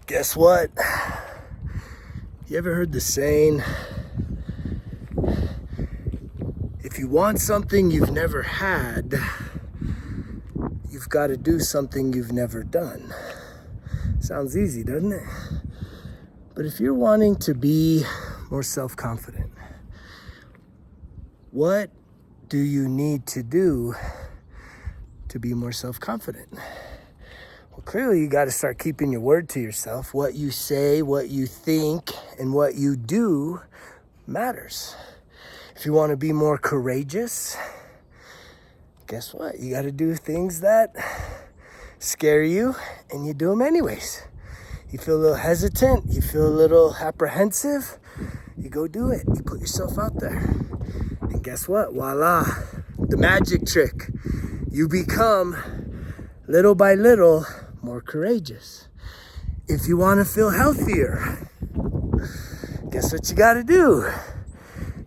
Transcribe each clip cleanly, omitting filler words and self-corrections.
Guess what? You ever heard the saying, if you want something you've never had, you've got to do something you've never done. Sounds easy, doesn't it? But if you're wanting to be more self-confident, what do you need to do to be more self-confident? Well, clearly you got to start keeping your word to yourself. What you say, what you think, and what you do matters. If you want to be more courageous, guess what? You got to do things that scare you, and you do them anyways. You feel a little hesitant, you feel a little apprehensive, you go do it. You put yourself out there. And guess what? Voila, the magic trick. You become, little by little, more courageous. If you want to feel healthier, guess what you got to do?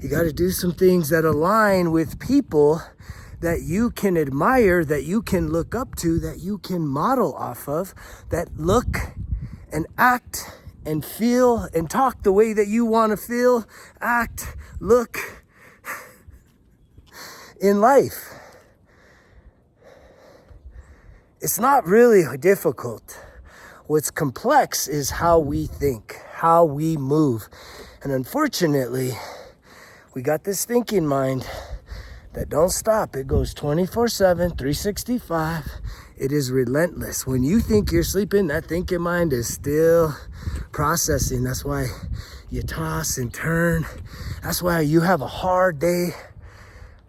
You got to do some things that align with people that you can admire, that you can look up to, that you can model off of, that look and act and feel and talk the way that you want to feel, act, look in life. It's not really difficult. What's complex is how we think, how we move. And unfortunately, we got this thinking mind that don't stop. It goes 24/7, 365. It is relentless. When you think you're sleeping, that thinking mind is still processing. That's why you toss and turn. That's why you have a hard day,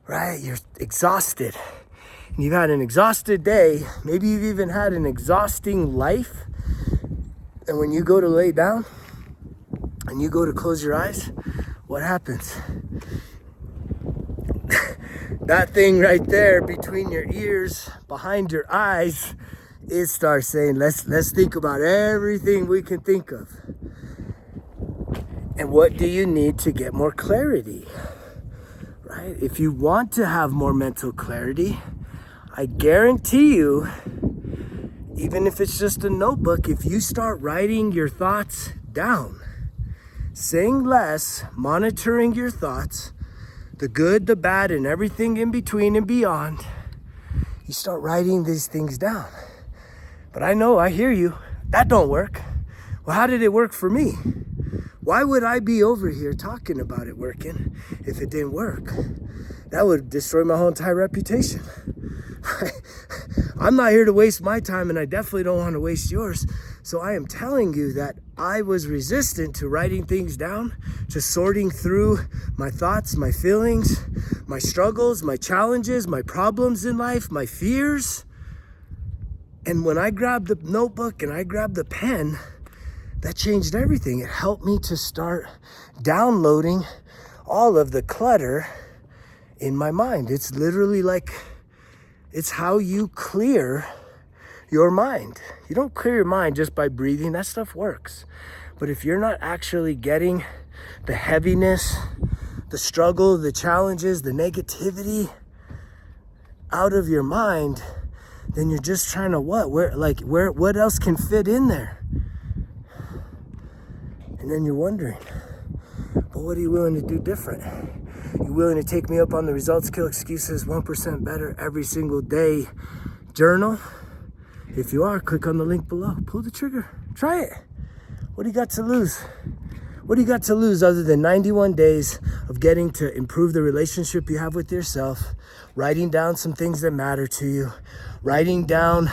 right? You're exhausted. And you've had an exhausted day. Maybe you've even had an exhausting life. And when you go to lay down and you go to close your eyes, what happens? That thing right there between your ears, behind your eyes, it starts saying, let's think about everything we can think of. And what do you need to get more clarity? Right? If you want to have more mental clarity, I guarantee you, even if it's just a notebook, if you start writing your thoughts down, saying less, monitoring your thoughts, the good, the bad, and everything in between and beyond, you start writing these things down. But I hear you, that don't work. Well, how did it work for me? Why would I be over here talking about it working if it didn't work? That would destroy my whole entire reputation. I'm not here to waste my time, and I definitely don't want to waste yours. So I am telling you that I was resistant to writing things down, to sorting through my thoughts, my feelings, my struggles, my challenges, my problems in life, my fears. And when I grabbed the notebook and I grabbed the pen, that changed everything. It helped me to start downloading all of the clutter in my mind. It's literally like, it's how you clear your mind. You don't clear your mind just by breathing. That stuff works. But if you're not actually getting the heaviness, the struggle, the challenges, the negativity out of your mind, then you're just trying to what else can fit in there? And then you're wondering, but what are you willing to do different? You willing to take me up on the results kill excuses 1% better every single day journal? If you are, click on the link below. Pull the trigger. Try it. What do you got to lose? What do you got to lose other than 91 days of getting to improve the relationship you have with yourself, writing down some things that matter to you, writing down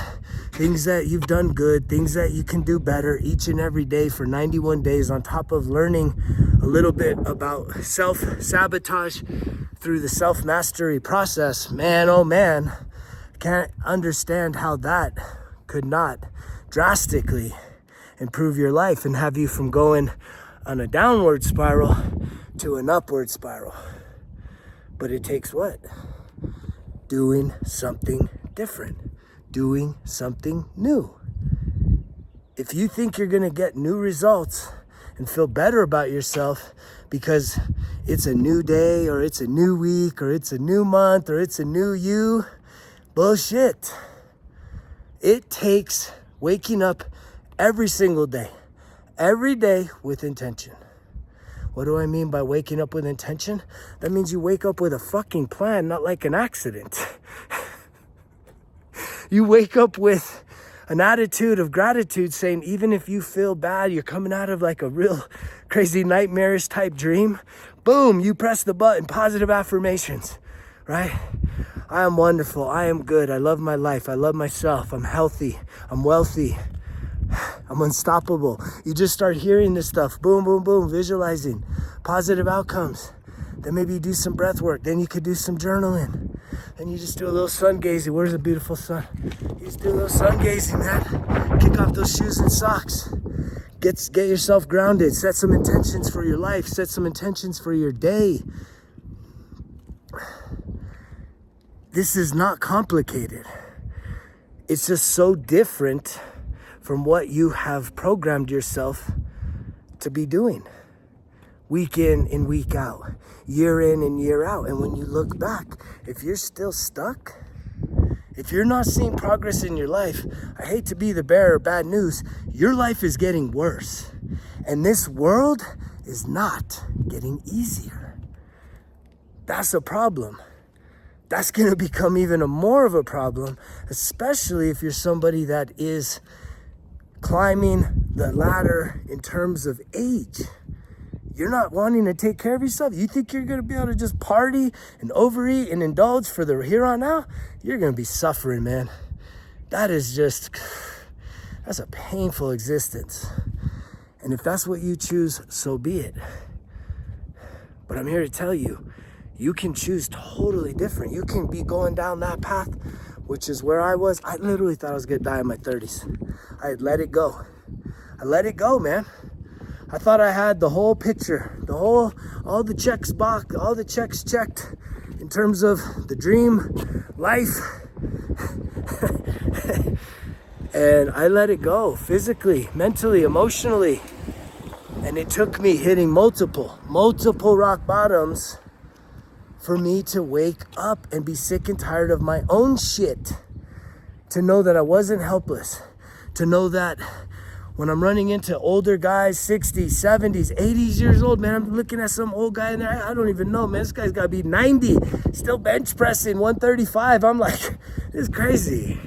things that you've done good, things that you can do better each and every day for 91 days, on top of learning a little bit about self-sabotage through the self-mastery process. Man, oh man, can't understand how that could not drastically improve your life and have you from going on a downward spiral to an upward spiral. But it takes what? Doing something different, doing something new. If you think you're gonna get new results and feel better about yourself because it's a new day or it's a new week or it's a new month or it's a new you, bullshit. It takes waking up every single day, every day with intention. What do I mean by waking up with intention? That means you wake up with a fucking plan, not like an accident. You wake up with an attitude of gratitude, saying even if you feel bad, you're coming out of like a real crazy nightmarish type dream, boom, you press the button, positive affirmations, right? I am wonderful, I am good, I love my life, I love myself, I'm healthy, I'm wealthy, I'm unstoppable. You just start hearing this stuff, boom, boom, boom, visualizing positive outcomes. Then maybe you do some breath work, then you could do some journaling. Then you just do a little sun gazing. Where's the beautiful sun? You just do a little sun gazing, man. Kick off those shoes and socks. Get yourself grounded. Set some intentions for your life. Set some intentions for your day. This is not complicated. It's just so different from what you have programmed yourself to be doing. Week in and week out, year in and year out. And when you look back, if you're still stuck, if you're not seeing progress in your life, I hate to be the bearer of bad news, your life is getting worse. And this world is not getting easier. That's a problem. That's gonna become even more of a problem, especially if you're somebody that is climbing the ladder in terms of age. You're not wanting to take care of yourself. You think you're going to be able to just party and overeat and indulge for the here on out? You're going to be suffering, man. That's a painful existence. And if that's what you choose, so be it. But I'm here to tell you, you can choose totally different. You can be going down that path, which is where I was. I literally thought I was going to die in my 30s. I had let it go. I let it go, man. I thought I had the whole picture, all the checks boxed, all the checks checked in terms of the dream life. And I let it go physically, mentally, emotionally. And it took me hitting multiple rock bottoms for me to wake up and be sick and tired of my own shit. To know that I wasn't helpless. To know that when I'm running into older guys, 60s, 70s, 80s years old, man, I'm looking at some old guy in there. I don't even know, man. This guy's got to be 90, still bench pressing 135. I'm like, this is crazy.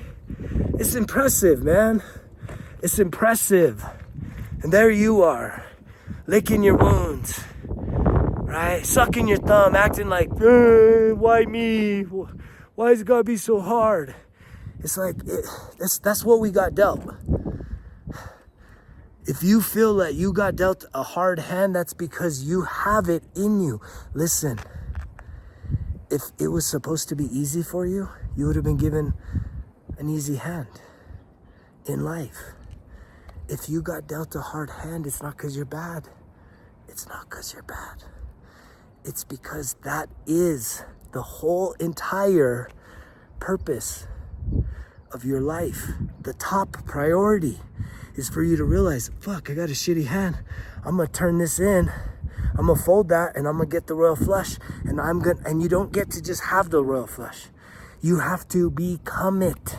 It's impressive, man. It's impressive. And there you are, licking your wounds, right? Sucking your thumb, acting like, why me? Why is it got to be so hard? It's like, that's what we got dealt. If you feel that you got dealt a hard hand, that's because you have it in you. Listen, if it was supposed to be easy for you, you would have been given an easy hand in life. If you got dealt a hard hand, it's not because you're bad. It's not because you're bad. It's because that is the whole entire purpose of your life. The top priority is for you to realize, fuck, I got a shitty hand. I'm gonna turn this in. I'm gonna fold that and I'm gonna get the royal flush. And you don't get to just have the royal flush. You have to become it.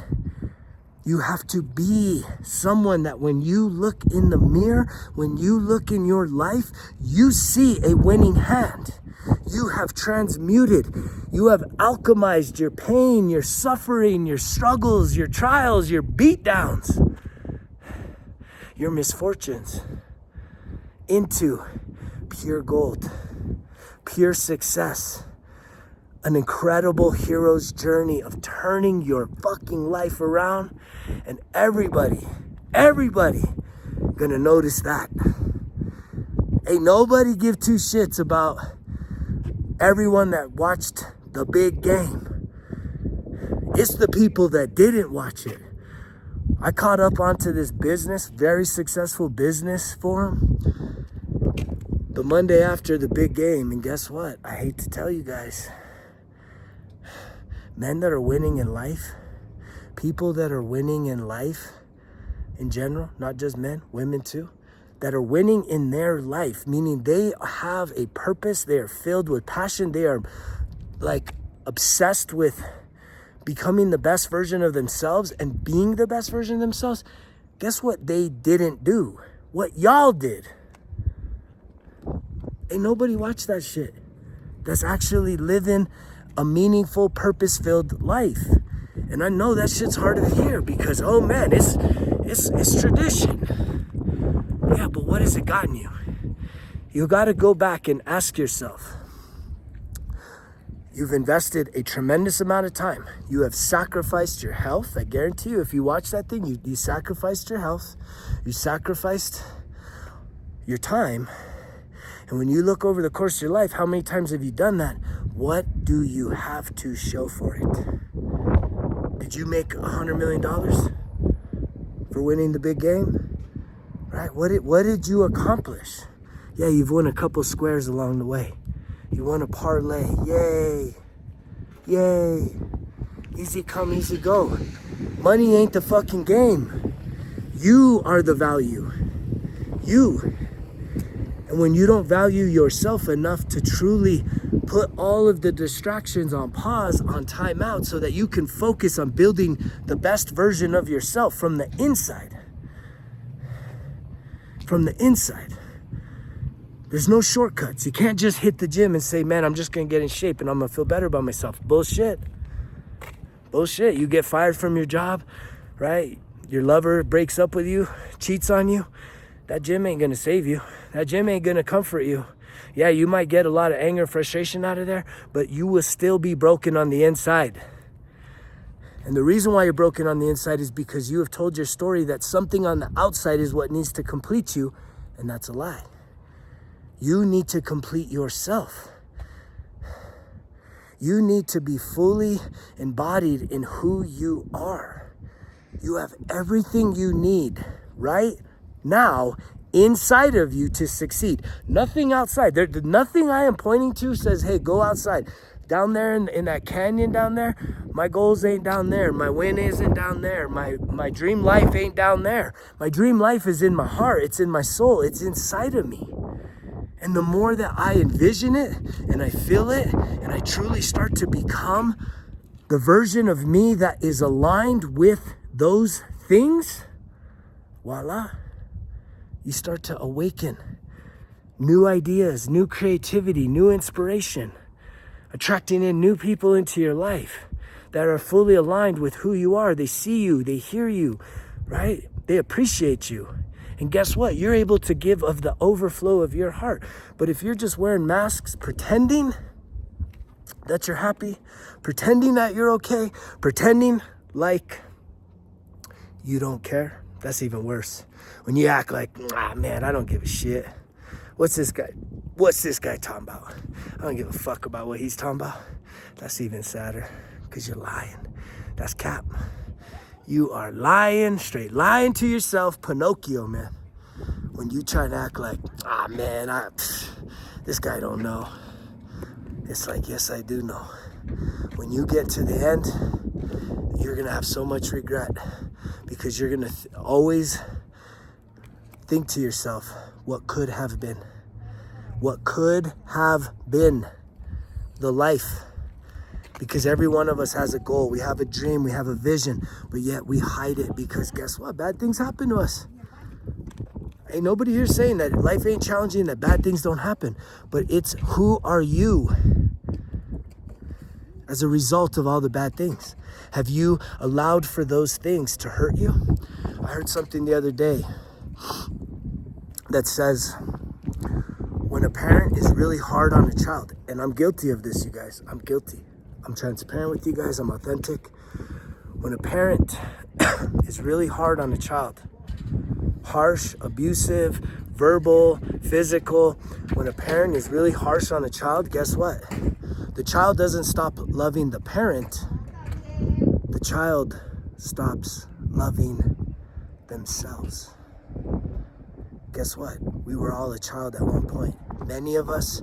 You have to be someone that when you look in the mirror, when you look in your life, you see a winning hand. You have transmuted, you have alchemized your pain, your suffering, your struggles, your trials, your beatdowns, your misfortunes into pure gold, pure success, an incredible hero's journey of turning your fucking life around, and everybody gonna notice that. Ain't nobody give two shits about everyone that watched the big game. It's the people that didn't watch it. I caught up onto this business, very successful business forum, the Monday after the big game. And guess what? I hate to tell you guys, men that are winning in life, people that are winning in life in general, not just men, women too, that are winning in their life, meaning they have a purpose, they are filled with passion, they are like obsessed with becoming the best version of themselves and being the best version of themselves. Guess what they didn't do what y'all did. Ain't nobody watched that shit that's actually living a meaningful, purpose-filled life. And I know that shit's hard to hear because, oh man, it's tradition. Yeah, but what has it gotten you? You got to go back and ask yourself. You've invested a tremendous amount of time. You have sacrificed your health. I guarantee you, if you watch that thing, you sacrificed your health. You sacrificed your time. And when you look over the course of your life, how many times have you done that? What do you have to show for it? Did you make $100 million for winning the big game? Right? What did you accomplish? Yeah, you've won a couple squares along the way. You won a parlay. Yay. Yay. Easy come, easy go. Money ain't the fucking game. You are the value. You. And when you don't value yourself enough to truly put all of the distractions on pause, on timeout, so that you can focus on building the best version of yourself from the inside. From the inside. There's no shortcuts. You can't just hit the gym and say, man, I'm just going to get in shape and I'm going to feel better about myself. Bullshit. Bullshit. You get fired from your job, right? Your lover breaks up with you, cheats on you. That gym ain't going to save you. That gym ain't going to comfort you. Yeah, you might get a lot of anger, frustration out of there, but you will still be broken on the inside. And the reason why you're broken on the inside is because you have told your story that something on the outside is what needs to complete you, and that's a lie. You need to complete yourself. You need to be fully embodied in who you are. You have everything you need right now inside of you to succeed. Nothing outside. Nothing I am pointing to says, hey, go outside. Down there in that canyon down there, my goals ain't down there. My win isn't down there. My dream life ain't down there. My dream life is in my heart. It's in my soul. It's inside of me. And the more that I envision it and I feel it and I truly start to become the version of me that is aligned with those things, voila, you start to awaken new ideas, new creativity, new inspiration, attracting in new people into your life that are fully aligned with who you are. They see you, they hear you, right? They appreciate you. And guess what? You're able to give of the overflow of your heart. But if you're just wearing masks, pretending that you're happy, pretending that you're okay, pretending like you don't care, that's even worse. When you act like, man, I don't give a shit. What's this guy talking about? I don't give a fuck about what he's talking about. That's even sadder because you're lying. That's cap. You are lying, straight lying to yourself, Pinocchio, man. When you try to act like, man, this guy don't know. It's like, yes, I do know. When you get to the end, you're going to have so much regret because you're going to always think to yourself, what could have been? What could have been the life? Because every one of us has a goal. We have a dream. We have a vision. But yet we hide it because guess what? Bad things happen to us. Ain't nobody here saying that life ain't challenging, that bad things don't happen. But it's who are you as a result of all the bad things? Have you allowed for those things to hurt you? I heard something the other day that says when a parent is really hard on a child, and I'm guilty of this, you guys. I'm guilty. I'm transparent with you guys. I'm authentic. When a parent is really hard on a child, harsh, abusive, verbal, physical, when a parent is really harsh on a child, guess what? The child doesn't stop loving the parent. The child stops loving themselves. Guess what? We were all a child at one point. Many of us,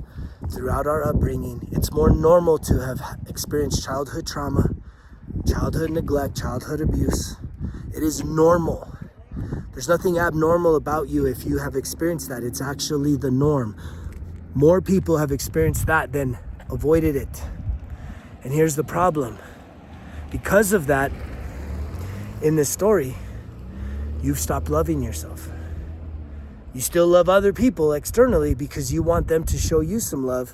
throughout our upbringing, it's more normal to have experienced childhood trauma, childhood neglect, childhood abuse. It is normal. There's nothing abnormal about you if you have experienced that. It's actually the norm. More people have experienced that than avoided it. And here's the problem. Because of that, in this story, you've stopped loving yourself. You still love other people externally because you want them to show you some love.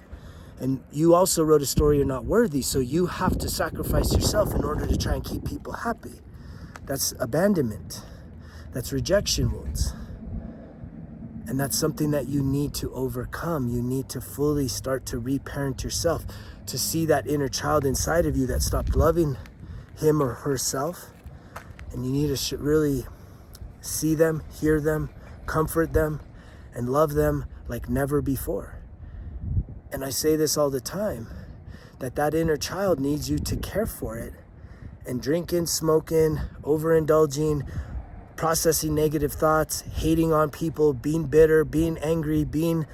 And you also wrote a story you're not worthy, so you have to sacrifice yourself in order to try and keep people happy. That's abandonment. That's rejection wounds. And that's something that you need to overcome. You need to fully start to reparent yourself, to see that inner child inside of you that stopped loving him or herself. And you need to really see them, hear them, comfort them, and love them like never before. And I say this all the time, that inner child needs you to care for it. And drinking, smoking, overindulging, processing negative thoughts, hating on people, being bitter, being angry, being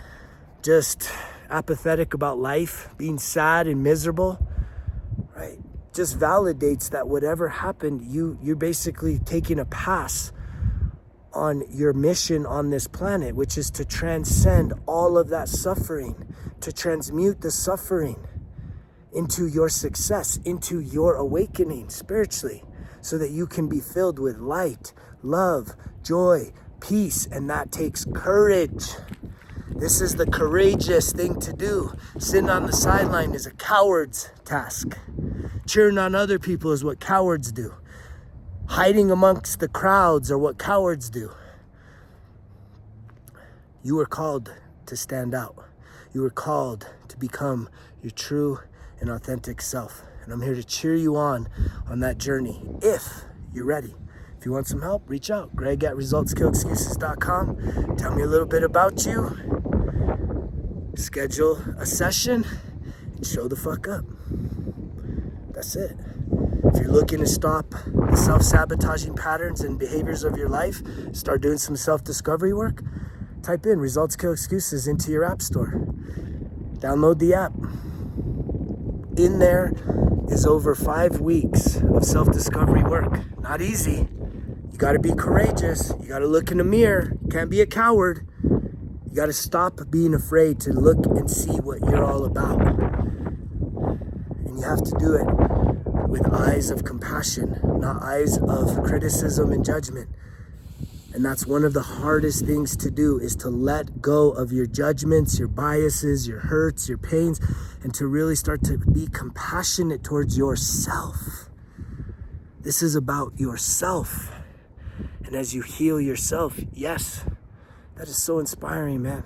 just apathetic about life, being sad and miserable, right? Just validates that whatever happened, you're basically taking a pass on your mission on this planet, which is to transcend all of that suffering, to transmute the suffering into your success, into your awakening spiritually, so that you can be filled with light, love, joy, peace, and that takes courage. This is the courageous thing to do. Sitting on the sideline is a coward's task. Cheering on other people is what cowards do. Hiding amongst the crowds are what cowards do. You were called to stand out. You were called to become your true and authentic self. And I'm here to cheer you on that journey if you're ready. If you want some help, reach out. Greg at resultskillexcuses.com. Tell me a little bit about you. Schedule a session and show the fuck up. That's it. If you're looking to stop the self-sabotaging patterns and behaviors of your life, start doing some self-discovery work, type in Results Kill Excuses into your app store. Download the app. In there is over 5 weeks of self-discovery work. Not easy. You got to be courageous. You got to look in the mirror. You can't be a coward. You got to stop being afraid to look and see what you're all about. And you have to do it with eyes of compassion, not eyes of criticism and judgment. And that's one of the hardest things to do, is to let go of your judgments, your biases, your hurts, your pains, and to really start to be compassionate towards yourself. This is about yourself. And as you heal yourself, yes, that is so inspiring, man.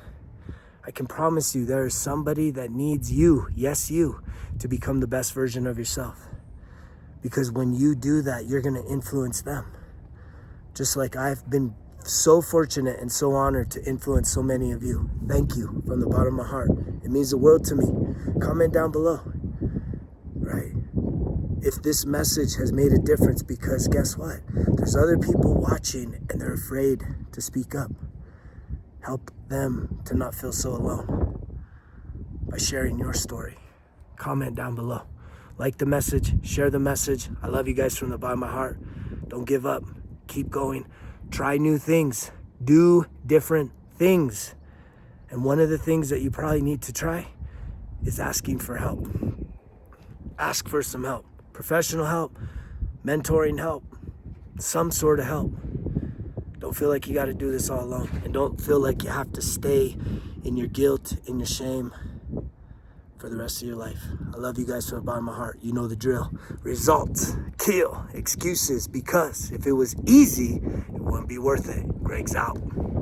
I can promise you there is somebody that needs you, yes, you, to become the best version of yourself. Because when you do that, you're going to influence them. Just like I've been so fortunate and so honored to influence so many of you. Thank you from the bottom of my heart. It means the world to me. Comment down below, right? If this message has made a difference, because guess what? There's other people watching and they're afraid to speak up. Help them to not feel so alone by sharing your story. Comment down below. Like the message, share the message. I love you guys from the bottom of my heart. Don't give up. Keep going. Try new things. Do different things. And one of the things that you probably need to try is asking for help. Ask for some help. Professional help, mentoring help, some sort of help. Don't feel like you got to do this all alone. And don't feel like you have to stay in your guilt, in your shame for the rest of your life. I love you guys from the bottom of my heart. You know the drill. Results kill excuses, because if it was easy, it wouldn't be worth it. Greg's out.